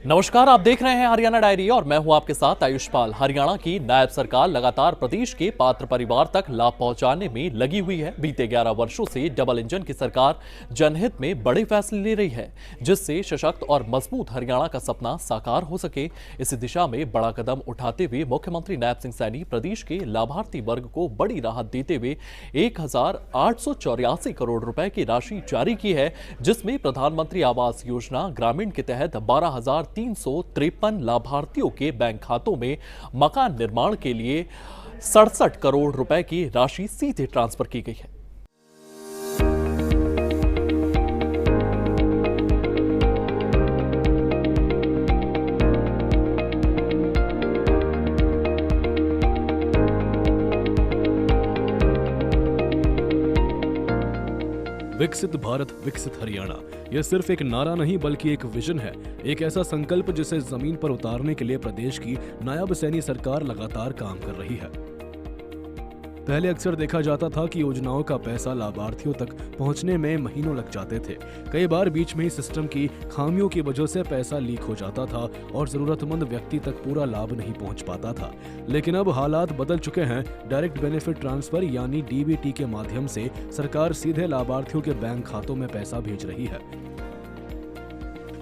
नमस्कार, आप देख रहे हैं हरियाणा डायरी और मैं हूं आपके साथ आयुष पाल। हरियाणा की नायब सरकार लगातार प्रदेश के पात्र परिवार तक लाभ पहुंचाने में लगी हुई है। बीते 11 वर्षों से डबल इंजन की सरकार जनहित में बड़े फैसले ले रही है, जिससे सशक्त और मजबूत हरियाणा का सपना साकार हो सके। इसी दिशा में बड़ा कदम उठाते हुए मुख्यमंत्री नायब सिंह सैनी प्रदेश के लाभार्थी वर्ग को बड़ी राहत देते हुए 1,884 करोड़ रुपए की राशि जारी की है, जिसमें प्रधानमंत्री आवास योजना ग्रामीण के तहत 12,353 लाभार्थियों के बैंक खातों में मकान निर्माण के लिए 67 करोड़ रुपए की राशि सीधे ट्रांसफर की गई है। विकसित भारत विकसित हरियाणा, यह सिर्फ एक नारा नहीं बल्कि एक विजन है, एक ऐसा संकल्प जिसे जमीन पर उतारने के लिए प्रदेश की नायब सैनी सरकार लगातार काम कर रही है। पहले अक्सर देखा जाता था कि योजनाओं का पैसा लाभार्थियों तक पहुंचने में महीनों लग जाते थे। कई बार बीच में ही सिस्टम की खामियों की वजह से पैसा लीक हो जाता था और जरूरतमंद व्यक्ति तक पूरा लाभ नहीं पहुंच पाता था। लेकिन अब हालात बदल चुके हैं। डायरेक्ट बेनिफिट ट्रांसफर यानी डीबीटी के माध्यम से सरकार सीधे लाभार्थियों के बैंक खातों में पैसा भेज रही है।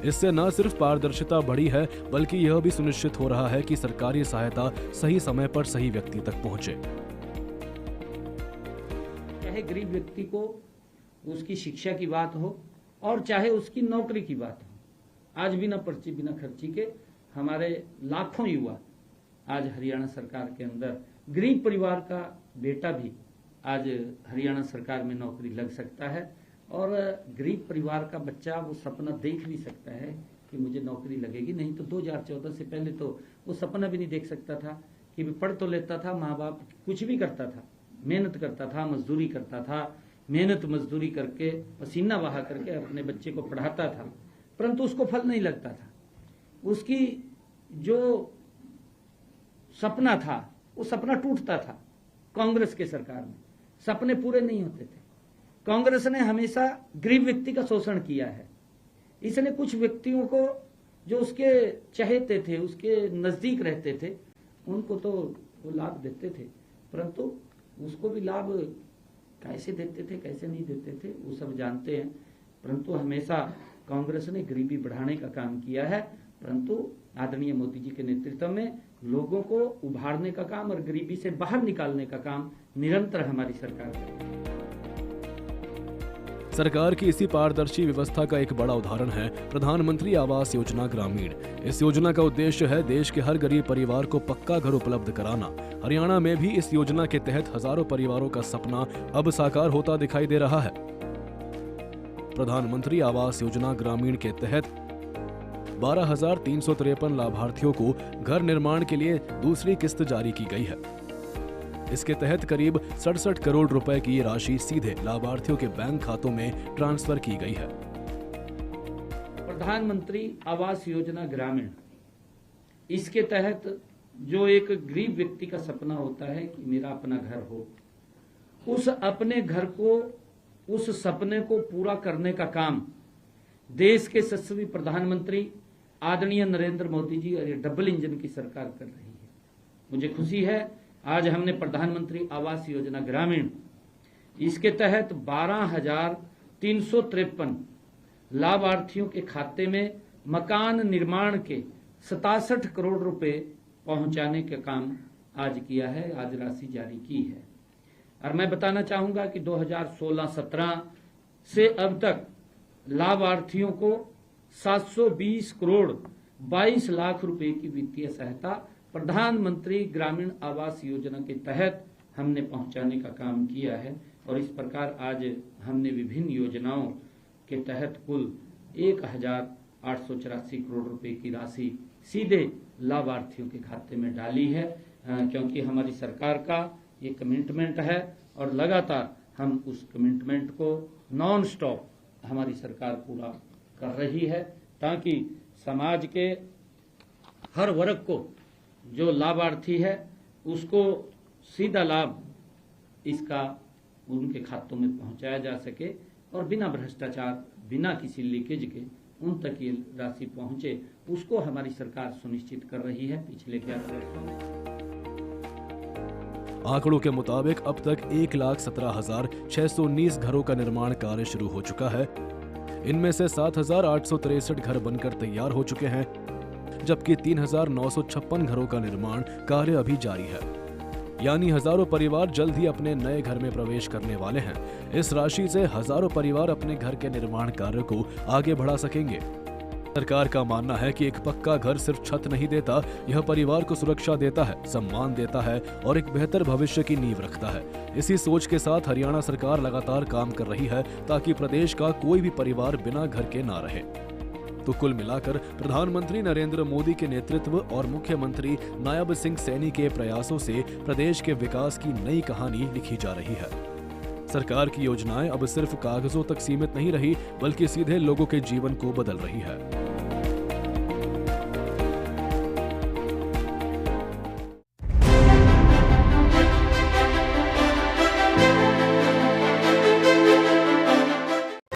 इससे न सिर्फ पारदर्शिता बढ़ी है, बल्कि यह भी सुनिश्चित हो रहा है कि सरकारी सहायता सही समय पर सही व्यक्ति तक पहुंचे। चाहे गरीब व्यक्ति को उसकी शिक्षा की बात हो और चाहे उसकी नौकरी की बात हो, आज बिना पर्ची बिना खर्ची के हमारे लाखों युवा आज हरियाणा सरकार के अंदर, गरीब परिवार का बेटा भी आज हरियाणा सरकार में नौकरी लग सकता है और गरीब परिवार का बच्चा वो सपना देख भी सकता है कि मुझे नौकरी लगेगी। नहीं तो 2014 से पहले तो वो सपना भी नहीं देख सकता था कि भी पढ़ तो लेता था, माँ बाप कुछ भी करता था, मेहनत करता था, मजदूरी करता था, मेहनत मजदूरी करके पसीना बहा करके अपने बच्चे को पढ़ाता था, परंतु उसको फल नहीं लगता था। उसकी जो सपना था वो सपना टूटता था। कांग्रेस के सरकार में सपने पूरे नहीं होते थे। कांग्रेस ने हमेशा गरीब व्यक्ति का शोषण किया है। इसने कुछ व्यक्तियों को जो उसके चहेते थे, उसके नजदीक रहते थे, उनको तो वो लाभ देते थे, परंतु उसको भी लाभ कैसे देते थे कैसे नहीं देते थे वो सब जानते हैं। परंतु हमेशा कांग्रेस ने गरीबी बढ़ाने का काम किया है, परंतु आदरणीय मोदी जी के नेतृत्व में लोगों को उभारने का काम और गरीबी से बाहर निकालने का काम निरंतर हमारी सरकार कर रही है। सरकार की इसी पारदर्शी व्यवस्था का एक बड़ा उदाहरण है प्रधानमंत्री आवास योजना ग्रामीण। इस योजना का उद्देश्य है देश के हर गरीब परिवार को पक्का घर उपलब्ध कराना। हरियाणा में भी इस योजना के तहत हजारों परिवारों का सपना अब साकार होता दिखाई दे रहा है। प्रधानमंत्री आवास योजना ग्रामीण के तहत 12,353 लाभार्थियों को घर निर्माण के लिए दूसरी किस्त जारी की गई है। इसके तहत करीब 67 करोड़ रुपए की राशि सीधे लाभार्थियों के बैंक खातों में ट्रांसफर की गई है। प्रधानमंत्री आवास योजना ग्रामीण, इसके तहत जो एक गरीब व्यक्ति का सपना होता है कि मेरा अपना घर हो, उस अपने घर को, उस सपने को पूरा करने का काम देश के यशस्वी प्रधानमंत्री आदरणीय नरेंद्र मोदी जी और ये डबल इंजन की सरकार कर रही है। मुझे खुशी है आज हमने प्रधानमंत्री आवास योजना ग्रामीण, इसके तहत 12,353 लाभार्थियों के खाते में मकान निर्माण के 67 करोड़ रुपए पहुंचाने का काम आज किया है, आज राशि जारी की है। और मैं बताना चाहूंगा कि 2016-17 से अब तक लाभार्थियों को 720 करोड़ 22 लाख रुपए की वित्तीय सहायता प्रधानमंत्री ग्रामीण आवास योजना के तहत हमने पहुंचाने का काम किया है। और इस प्रकार आज हमने विभिन्न योजनाओं के तहत कुल 1,884 करोड़ रुपए की राशि सीधे लाभार्थियों के खाते में डाली है, क्योंकि हमारी सरकार का ये कमिटमेंट है और लगातार हम उस कमिटमेंट को नॉन स्टॉप हमारी सरकार पूरा कर रही है, ताकि समाज के हर वर्ग को जो लाभार्थी है उसको सीधा लाभ इसका उनके खातों में पहुंचाया जा सके और बिना भ्रष्टाचार, बिना किसी लीकेज के उन तक ये राशि पहुंचे, उसको हमारी सरकार सुनिश्चित कर रही है पिछले 11 वर्षों में। आंकड़ों के मुताबिक अब तक 1,17,619 घरों का निर्माण कार्य शुरू हो चुका है। इनमें से 7,863 घर बनकर तैयार हो चुके हैं, जबकि 3,956 घरों का निर्माण कार्य अभी जारी है। यानी हजारों परिवार जल्द ही अपने नए घर में प्रवेश करने वाले हैं। इस राशि से हजारों परिवार अपने घर के निर्माण कार्य को आगे बढ़ा सकेंगे। सरकार का मानना है कि एक पक्का घर सिर्फ छत नहीं देता, यह परिवार को सुरक्षा देता है, सम्मान देता है और एक बेहतर भविष्य की नींव रखता है। इसी सोच के साथ हरियाणा सरकार लगातार काम कर रही है ताकि प्रदेश का कोई भी परिवार बिना घर के ना रहे। तो कुल मिलाकर प्रधानमंत्री नरेंद्र मोदी के नेतृत्व और मुख्यमंत्री नायब सिंह सैनी के प्रयासों से प्रदेश के विकास की नई कहानी लिखी जा रही है। सरकार की योजनाएं अब सिर्फ कागजों तक सीमित नहीं रही, बल्कि सीधे लोगों के जीवन को बदल रही है।